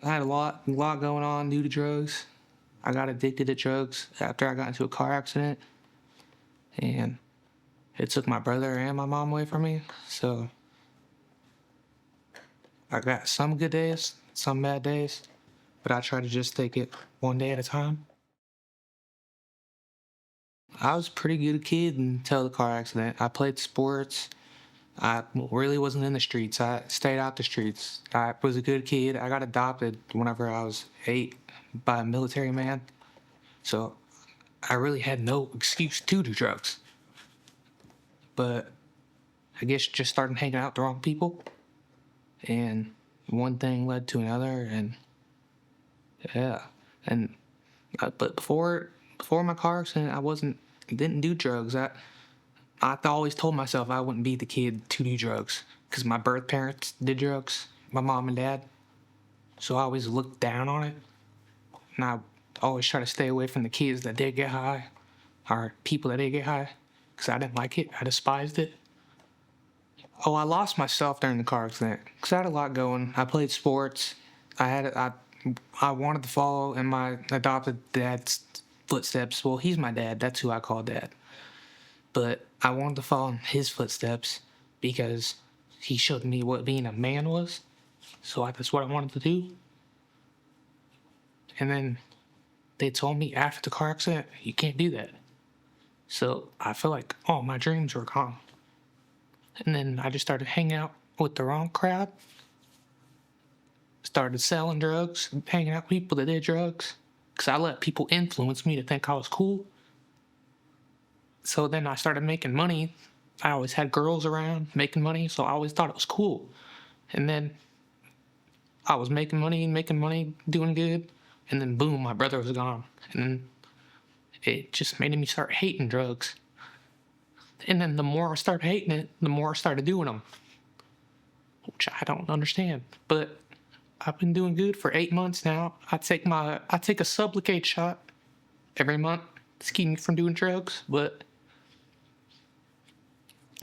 I had a lot going on due to drugs. I got addicted to drugs after I got into a car accident, and it took my brother and my mom away from me. So I got some good days, some bad days, but I try to just take it one day at a time. I was a pretty good kid until the car accident. I played sports. I really wasn't in the streets. I stayed out the streets. I was a good kid. I got adopted whenever I was 8 by a military man. So I really had no excuse to do drugs. But I guess just started hanging out with the wrong people. And one thing led to another. And yeah. And but before my car accident, didn't do drugs. I always told myself I wouldn't be the kid to do drugs because my birth parents did drugs, my mom and dad. So I always looked down on it, and I always try to stay away from the kids that did get high, or people that did get high, because I didn't like it. I despised it. Oh, I lost myself during the car accident because I had a lot going. I played sports. I wanted to follow in my adopted dad's footsteps. Well, he's my dad. That's who I call dad. But I wanted to follow in his footsteps because he showed me what being a man was. So that's what I wanted to do. And then they told me after the car accident, you can't do that. So I feel like all my dreams were gone. And then I just started hanging out with the wrong crowd. Started selling drugs, hanging out with people that did drugs. Because I let people influence me to think I was cool. So then I started making money. I always had girls around making money, so I always thought it was cool. And then I was making money, doing good. And then boom, my brother was gone. And then it just made me start hating drugs. And then the more I started hating it, the more I started doing them, which I don't understand. But I've been doing good for 8 months now. I take a Sublocade shot every month to keep me from doing drugs, but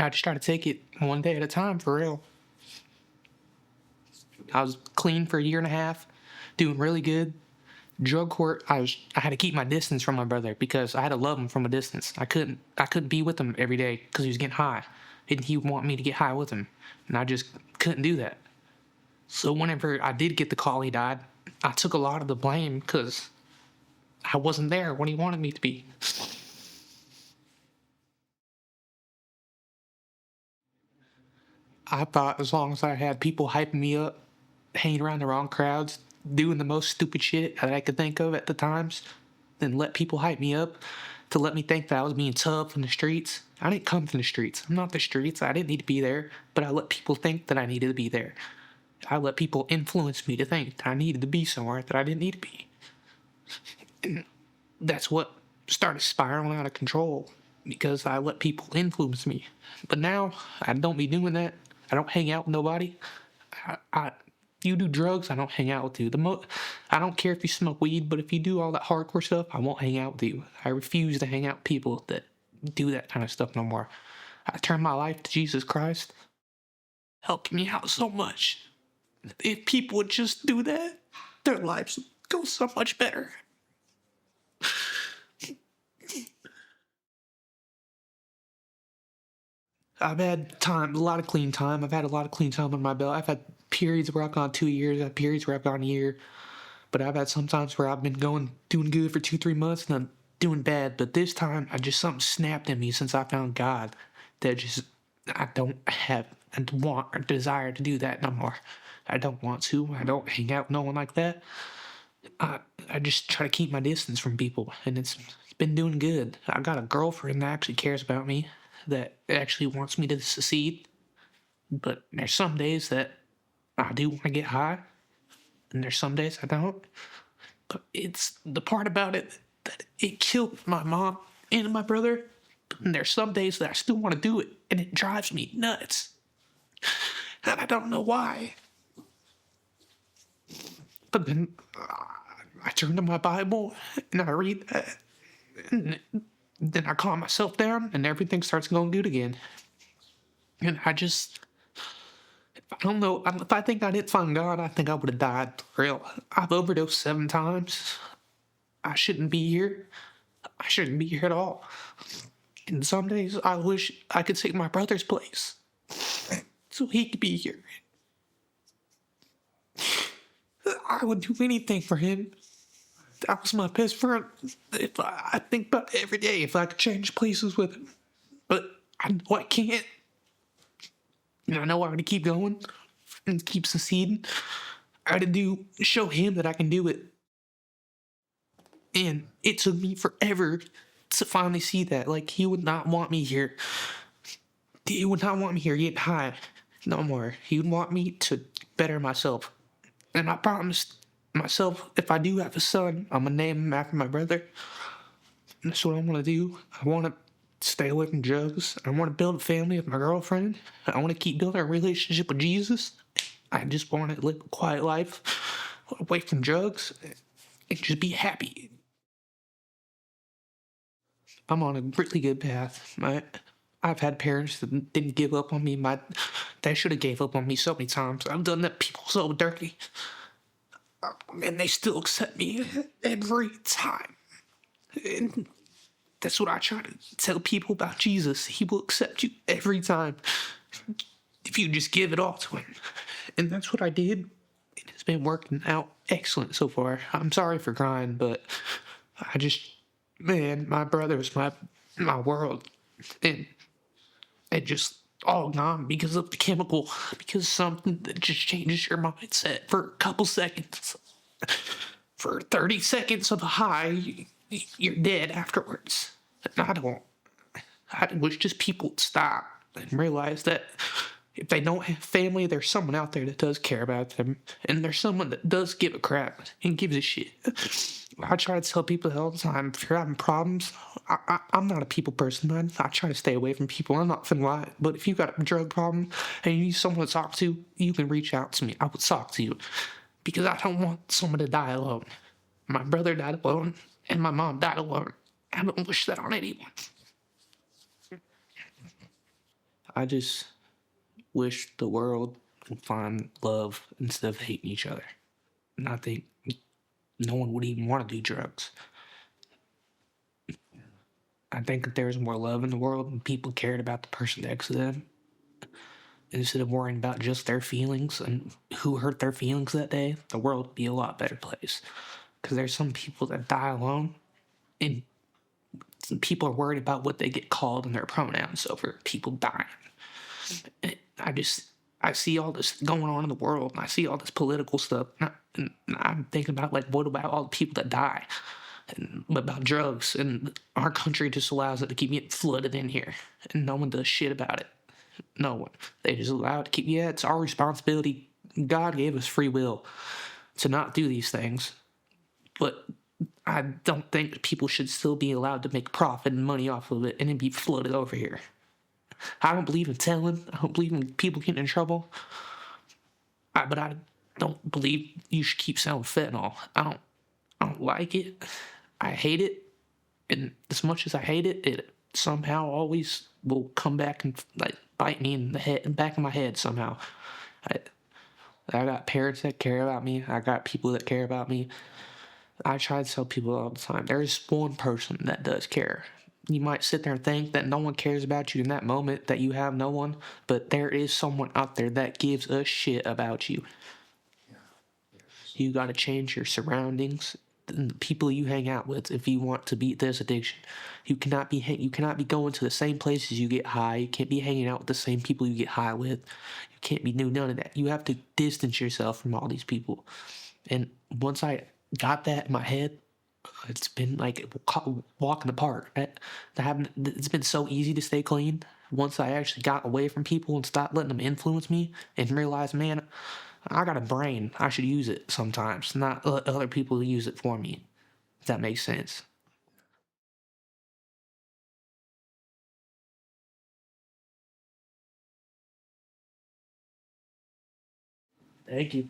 I just try to take it one day at a time for real. I was clean for a year and a half, doing really good. Drug court, I had to keep my distance from my brother because I had to love him from a distance. I couldn't be with him every day because he was getting high. And he wanted me to get high with him, and I just couldn't do that. So whenever I did get the call he died, I took a lot of the blame because I wasn't there when he wanted me to be. I thought as long as I had people hyping me up, hanging around the wrong crowds, doing the most stupid shit that I could think of at the times, then let people hype me up to let me think that I was being tough in the streets. I didn't come from the streets. I'm not the streets. I didn't need to be there, but I let people think that I needed to be there. I let people influence me to think that I needed to be somewhere that I didn't need to be. And that's what started spiraling out of control because I let people influence me. But now I don't be doing that. I don't hang out with nobody. You do drugs, I don't hang out with you. I don't care if you smoke weed, but if you do all that hardcore stuff, I won't hang out with you. I refuse to hang out with people that do that kind of stuff no more. I turn my life to Jesus Christ, helping me out so much. If people would just do that, their lives would go so much better. I've had time, a lot of clean time. I've had a lot of clean time on my belt. I've had periods where I've gone 2 years. I've had periods where I've gone a year. But I've had some times where I've been doing good for 2, 3 months, and I'm doing bad. But this time, something snapped in me since I found God that just I don't have and want or desire to do that no more. I don't want to. I don't hang out with no one like that. I just try to keep my distance from people, and it's been doing good. I got a girlfriend that actually cares about me, that actually wants me to succeed. But there's some days that I do want to get high, and there's some days I don't. But it's the part about it that it killed my mom and my brother. And there's some days that I still want to do it, and it drives me nuts. And I don't know why. But then I turn to my Bible and I read that. And then I calm myself down and everything starts going good again. And I don't know. If I think I didn't find God, I think I would have died. For real. I've overdosed 7 times. I shouldn't be here. I shouldn't be here at all. And some days I wish I could take my brother's place so he could be here. I would do anything for him. That was my best friend. If I think about it every day if I could change places with him. But I know I can't. And I know I gotta keep going and keep succeeding. I gotta show him that I can do it. And it took me forever to finally see that. Like, he would not want me here. He would not want me here getting high no more. He would want me to better myself. And I promised myself if I do have a son, I'm gonna name him after my brother. And that's what I want to do. I want to stay away from drugs. I want to build a family with my girlfriend. I want to keep building a relationship with Jesus. I just want to live a quiet life away from drugs and just be happy. I'm on a really good path. I've had parents that didn't give up on me. They should have gave up on me so many times. I've done that people so dirty. And they still accept me every time. And that's what I try to tell people about Jesus. He will accept you every time if you just give it all to him. And that's what I did. It's been working out excellent so far. I'm sorry for crying, but man, my brother was my world. And it just all gone because of the chemical, because something that just changes your mindset for a couple seconds. For 30 seconds of a high, you're dead afterwards. And I wish just people would stop and realize that if they don't have family, there's someone out there that does care about them. And there's someone that does give a crap and gives a shit. I try to tell people all the time, if you're having problems, I'm not a people person, man. I try to stay away from people. I'm not finna lie. But if you got a drug problem and you need someone to talk to, you can reach out to me. I would talk to you. Because I don't want someone to die alone. My brother died alone, and my mom died alone. I don't wish that on anyone. I just wish the world would find love instead of hating each other. And I think no one would even want to do drugs. I think if there was more love in the world and people cared about the person next to them, instead of worrying about just their feelings and who hurt their feelings that day, the world would be a lot better place. Because there's some people that die alone, and people are worried about what they get called and their pronouns over people dying. And I see all this going on in the world, and I see all this political stuff, and I'm thinking about, like, what about all the people that die? And what about drugs? And our country just allows it to keep getting flooded in here, and no one does shit about it. No one. They just allow it to keep. Yeah, it's our responsibility. God gave us free will to not do these things, but I don't think people should still be allowed to make profit and money off of it and then be flooded over here. I don't believe in telling. I don't believe in people getting in trouble. But I don't believe you should keep selling fentanyl. I don't like it. I hate it. And as much as I hate it, it somehow always will come back and, like, bite me in the back of my head somehow. I got parents that care about me. I got people that care about me. I try to tell people all the time, there's one person that does care. You might sit there and think that no one cares about you in that moment, that you have no one, but there is someone out there that gives a shit about you. You got to change your surroundings, and the people you hang out with, if you want to beat this addiction. You cannot be going to the same places you get high. You can't be hanging out with the same people you get high with. You can't be doing none of that. You have to distance yourself from all these people. And once I got that in my head, it's been like walking the park. It's been so easy to stay clean once I actually got away from people and stopped letting them influence me and realized, man, I got a brain. I should use it sometimes, not let other people use it for me. If that makes sense. Thank you.